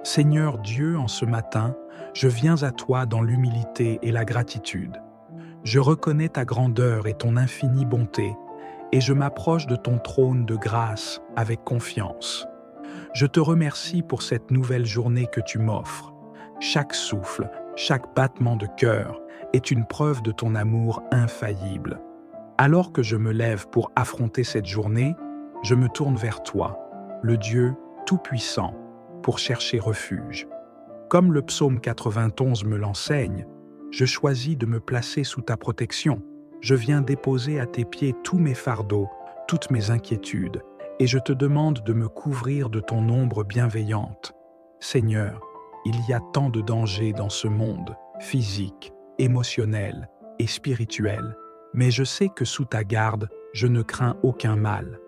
Seigneur Dieu, en ce matin, je viens à toi dans l'humilité et la gratitude. Je reconnais ta grandeur et ton infinie bonté, et je m'approche de ton trône de grâce avec confiance. Je te remercie pour cette nouvelle journée que tu m'offres. Chaque souffle, chaque battement de cœur est une preuve de ton amour infaillible. Alors que je me lève pour affronter cette journée, je me tourne vers toi, le Dieu Tout-Puissant, pour chercher refuge. Comme le psaume 91 me l'enseigne, je choisis de me placer sous ta protection. Je viens déposer à tes pieds tous mes fardeaux, toutes mes inquiétudes, et je te demande de me couvrir de ton ombre bienveillante. Seigneur, il y a tant de dangers dans ce monde, physique, émotionnel et spirituel, mais je sais que sous ta garde, je ne crains aucun mal.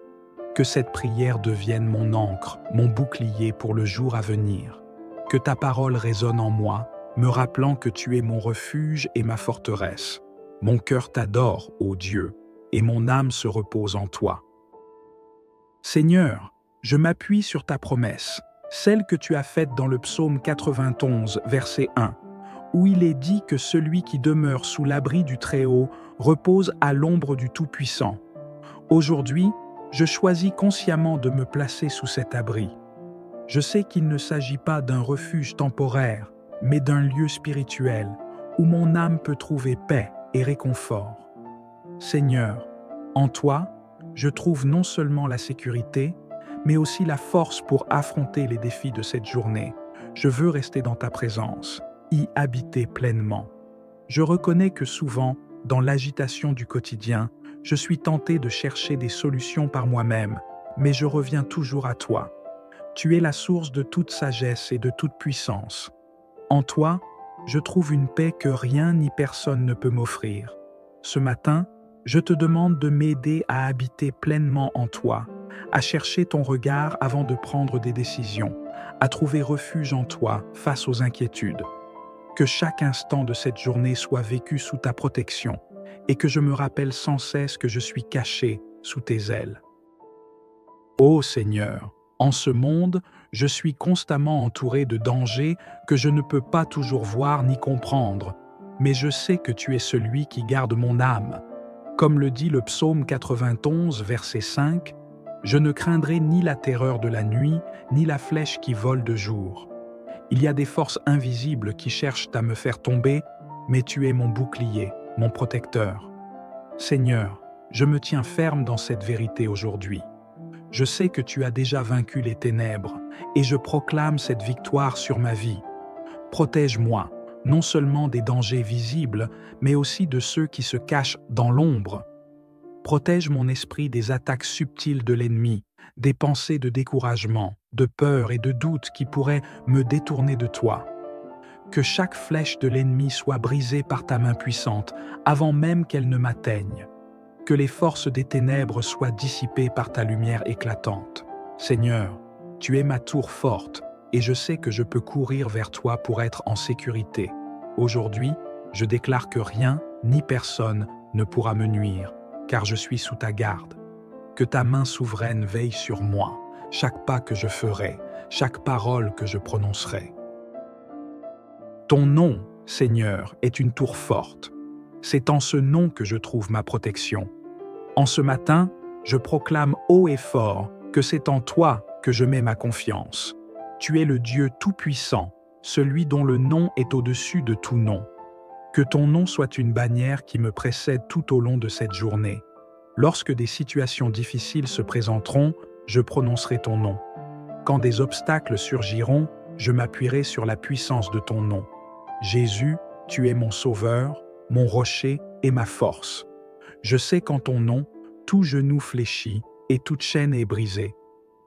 Que cette prière devienne mon ancre, mon bouclier pour le jour à venir. Que ta parole résonne en moi, me rappelant que tu es mon refuge et ma forteresse. Mon cœur t'adore, ô Dieu, et mon âme se repose en toi. Seigneur, je m'appuie sur ta promesse, celle que tu as faite dans le psaume 91, verset 1, où il est dit que celui qui demeure sous l'abri du Très-Haut repose à l'ombre du Tout-Puissant. Aujourd'hui, je choisis consciemment de me placer sous cet abri. Je sais qu'il ne s'agit pas d'un refuge temporaire, mais d'un lieu spirituel où mon âme peut trouver paix et réconfort. Seigneur, en toi, je trouve non seulement la sécurité, mais aussi la force pour affronter les défis de cette journée. Je veux rester dans ta présence, y habiter pleinement. Je reconnais que souvent, dans l'agitation du quotidien, je suis tenté de chercher des solutions par moi-même, mais je reviens toujours à toi. Tu es la source de toute sagesse et de toute puissance. En toi, je trouve une paix que rien ni personne ne peut m'offrir. Ce matin, je te demande de m'aider à habiter pleinement en toi, à chercher ton regard avant de prendre des décisions, à trouver refuge en toi face aux inquiétudes. Que chaque instant de cette journée soit vécu sous ta protection et que je me rappelle sans cesse que je suis caché sous tes ailes. Ô Seigneur, en ce monde, je suis constamment entouré de dangers que je ne peux pas toujours voir ni comprendre, mais je sais que tu es celui qui garde mon âme. Comme le dit le psaume 91, verset 5, « Je ne craindrai ni la terreur de la nuit, ni la flèche qui vole de jour. Il y a des forces invisibles qui cherchent à me faire tomber, mais tu es mon bouclier, mon protecteur. Seigneur, je me tiens ferme dans cette vérité aujourd'hui. Je sais que tu as déjà vaincu les ténèbres, et je proclame cette victoire sur ma vie. Protège-moi, non seulement des dangers visibles, mais aussi de ceux qui se cachent dans l'ombre. Protège mon esprit des attaques subtiles de l'ennemi, des pensées de découragement, de peur et de doute qui pourraient me détourner de toi. Que chaque flèche de l'ennemi soit brisée par ta main puissante, avant même qu'elle ne m'atteigne. Que les forces des ténèbres soient dissipées par ta lumière éclatante. Seigneur, tu es ma tour forte, et je sais que je peux courir vers toi pour être en sécurité. Aujourd'hui, je déclare que rien ni personne ne pourra me nuire, car je suis sous ta garde. Que ta main souveraine veille sur moi, chaque pas que je ferai, chaque parole que je prononcerai. Ton nom, Seigneur, est une tour forte. C'est en ce nom que je trouve ma protection. En ce matin, je proclame haut et fort que c'est en toi que je mets ma confiance. Tu es le Dieu Tout-Puissant, celui dont le nom est au-dessus de tout nom. Que ton nom soit une bannière qui me précède tout au long de cette journée. Lorsque des situations difficiles se présenteront, je prononcerai ton nom. Quand des obstacles surgiront, je m'appuierai sur la puissance de ton nom. Jésus, tu es mon sauveur, mon rocher et ma force. Je sais qu'en ton nom, tout genou fléchit et toute chaîne est brisée.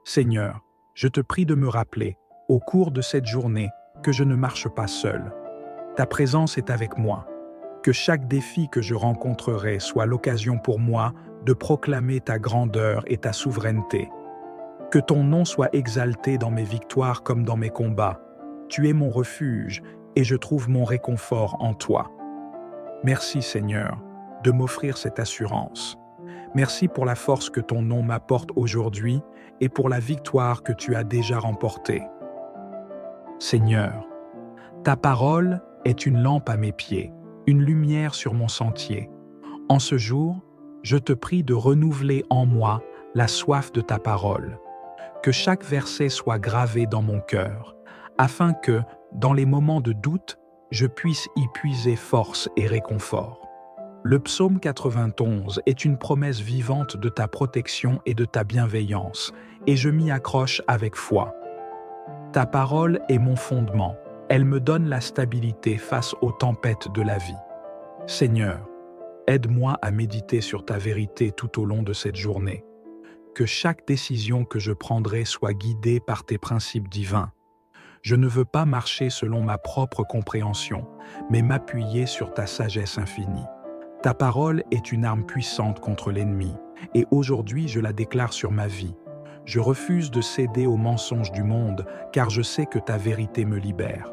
Seigneur, je te prie de me rappeler, au cours de cette journée, que je ne marche pas seul. Ta présence est avec moi. Que chaque défi que je rencontrerai soit l'occasion pour moi de proclamer ta grandeur et ta souveraineté. Que ton nom soit exalté dans mes victoires comme dans mes combats. Tu es mon refuge et je trouve mon réconfort en toi. Merci Seigneur de m'offrir cette assurance. Merci pour la force que ton nom m'apporte aujourd'hui et pour la victoire que tu as déjà remportée. Seigneur, ta parole est une lampe à mes pieds, une lumière sur mon sentier. En ce jour, je te prie de renouveler en moi la soif de ta parole. Que chaque verset soit gravé dans mon cœur, afin que, dans les moments de doute, je puisse y puiser force et réconfort. Le psaume 91 est une promesse vivante de ta protection et de ta bienveillance, et je m'y accroche avec foi. Ta parole est mon fondement, elle me donne la stabilité face aux tempêtes de la vie. Seigneur, aide-moi à méditer sur ta vérité tout au long de cette journée. Que chaque décision que je prendrai soit guidée par tes principes divins. Je ne veux pas marcher selon ma propre compréhension, mais m'appuyer sur ta sagesse infinie. Ta parole est une arme puissante contre l'ennemi, et aujourd'hui je la déclare sur ma vie. Je refuse de céder aux mensonges du monde, car je sais que ta vérité me libère.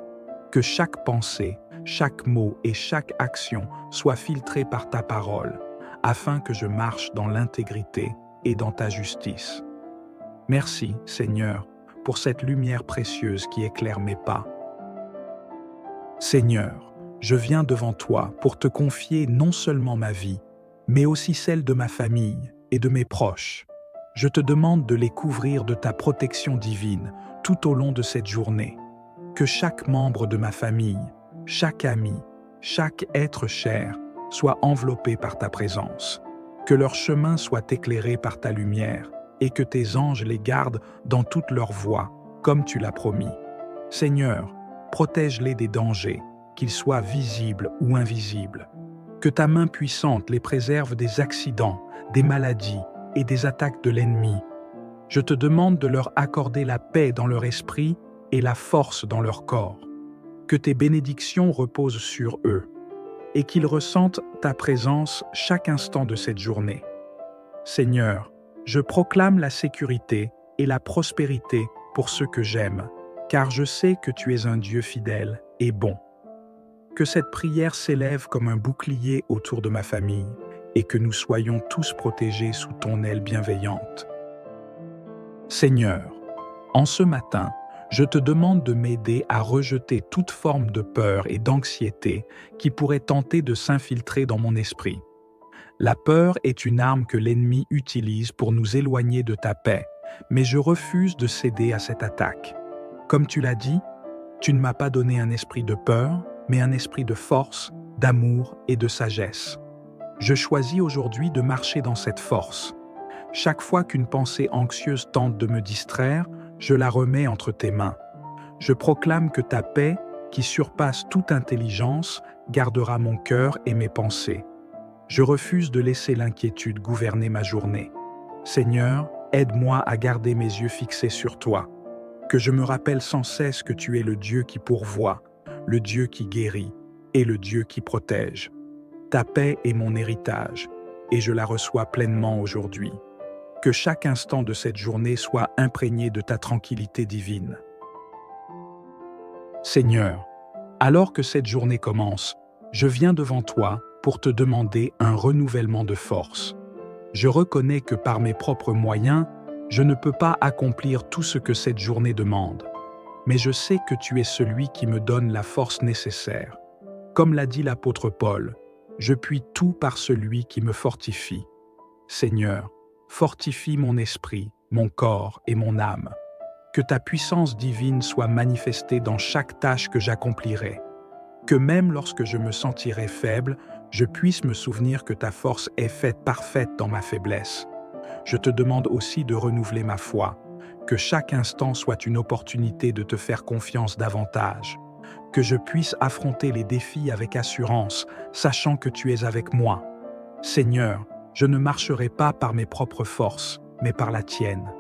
Que chaque pensée, chaque mot et chaque action soient filtrés par ta parole, afin que je marche dans l'intégrité et dans ta justice. Merci, Seigneur, pour cette lumière précieuse qui éclaire mes pas. Seigneur, je viens devant toi pour te confier non seulement ma vie, mais aussi celle de ma famille et de mes proches. Je te demande de les couvrir de ta protection divine tout au long de cette journée. Que chaque membre de ma famille, chaque ami, chaque être cher soit enveloppé par ta présence. Que leur chemin soit éclairé par ta lumière et que tes anges les gardent dans toutes leurs voies, comme tu l'as promis. Seigneur, protège-les des dangers, qu'ils soient visibles ou invisibles. Que ta main puissante les préserve des accidents, des maladies et des attaques de l'ennemi. Je te demande de leur accorder la paix dans leur esprit et la force dans leur corps. Que tes bénédictions reposent sur eux et qu'ils ressentent ta présence chaque instant de cette journée. Seigneur, je proclame la sécurité et la prospérité pour ceux que j'aime, car je sais que tu es un Dieu fidèle et bon. Que cette prière s'élève comme un bouclier autour de ma famille et que nous soyons tous protégés sous ton aile bienveillante. Seigneur, en ce matin, je te demande de m'aider à rejeter toute forme de peur et d'anxiété qui pourrait tenter de s'infiltrer dans mon esprit. La peur est une arme que l'ennemi utilise pour nous éloigner de ta paix, mais je refuse de céder à cette attaque. Comme tu l'as dit, tu ne m'as pas donné un esprit de peur, mais un esprit de force, d'amour et de sagesse. Je choisis aujourd'hui de marcher dans cette force. Chaque fois qu'une pensée anxieuse tente de me distraire, je la remets entre tes mains. Je proclame que ta paix, qui surpasse toute intelligence, gardera mon cœur et mes pensées. Je refuse de laisser l'inquiétude gouverner ma journée. Seigneur, aide-moi à garder mes yeux fixés sur toi. Que je me rappelle sans cesse que tu es le Dieu qui pourvoit, le Dieu qui guérit et le Dieu qui protège. Ta paix est mon héritage et je la reçois pleinement aujourd'hui. Que chaque instant de cette journée soit imprégné de ta tranquillité divine. Seigneur, alors que cette journée commence, je viens devant toi pour te demander un renouvellement de force. Je reconnais que par mes propres moyens, je ne peux pas accomplir tout ce que cette journée demande. Mais je sais que tu es celui qui me donne la force nécessaire. Comme l'a dit l'apôtre Paul, je puis tout par celui qui me fortifie. Seigneur, fortifie mon esprit, mon corps et mon âme. Que ta puissance divine soit manifestée dans chaque tâche que j'accomplirai. Que même lorsque je me sentirai faible, je puisse me souvenir que ta force est faite parfaite dans ma faiblesse. Je te demande aussi de renouveler ma foi, que chaque instant soit une opportunité de te faire confiance davantage, que je puisse affronter les défis avec assurance, sachant que tu es avec moi. Seigneur, je ne marcherai pas par mes propres forces, mais par la tienne.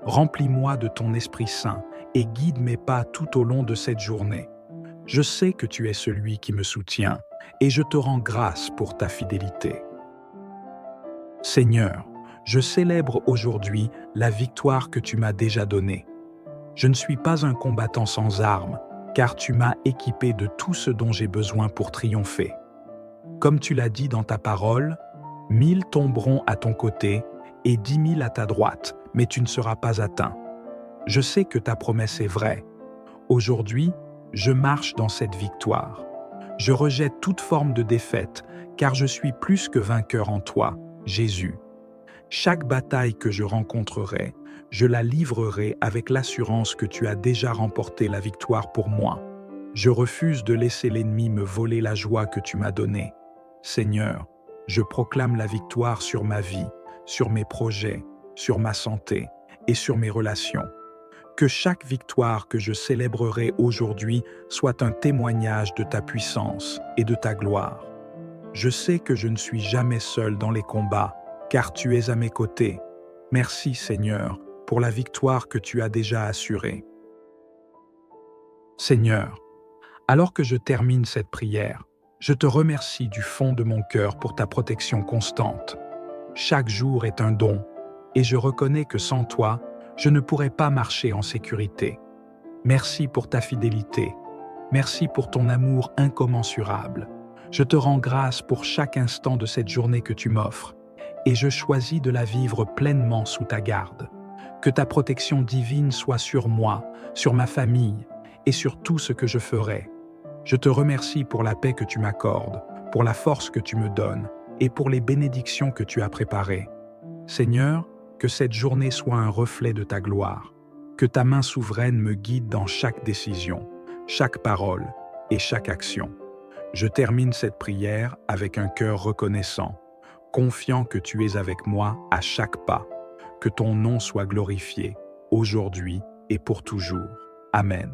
Remplis-moi de ton Esprit Saint et guide mes pas tout au long de cette journée. Je sais que tu es celui qui me soutient et je te rends grâce pour ta fidélité. Seigneur, je célèbre aujourd'hui la victoire que tu m'as déjà donnée. Je ne suis pas un combattant sans armes, car tu m'as équipé de tout ce dont j'ai besoin pour triompher. Comme tu l'as dit dans ta parole, 1000 tomberont à ton côté et 10 000 à ta droite, mais tu ne seras pas atteint. Je sais que ta promesse est vraie. Aujourd'hui, je marche dans cette victoire. Je rejette toute forme de défaite, car je suis plus que vainqueur en toi, Jésus. Chaque bataille que je rencontrerai, je la livrerai avec l'assurance que tu as déjà remporté la victoire pour moi. Je refuse de laisser l'ennemi me voler la joie que tu m'as donnée. Seigneur, je proclame la victoire sur ma vie, sur mes projets, sur ma santé et sur mes relations. Que chaque victoire que je célébrerai aujourd'hui soit un témoignage de ta puissance et de ta gloire. Je sais que je ne suis jamais seul dans les combats, car tu es à mes côtés. Merci Seigneur pour la victoire que tu as déjà assurée. Seigneur, alors que je termine cette prière, je te remercie du fond de mon cœur pour ta protection constante. Chaque jour est un don, et je reconnais que sans toi, je ne pourrais pas marcher en sécurité. Merci pour ta fidélité. Merci pour ton amour incommensurable. Je te rends grâce pour chaque instant de cette journée que tu m'offres, et je choisis de la vivre pleinement sous ta garde. Que ta protection divine soit sur moi, sur ma famille, et sur tout ce que je ferai. Je te remercie pour la paix que tu m'accordes, pour la force que tu me donnes, et pour les bénédictions que tu as préparées. Seigneur, que cette journée soit un reflet de ta gloire, que ta main souveraine me guide dans chaque décision, chaque parole et chaque action. Je termine cette prière avec un cœur reconnaissant, confiant que tu es avec moi à chaque pas. Que ton nom soit glorifié, aujourd'hui et pour toujours. Amen.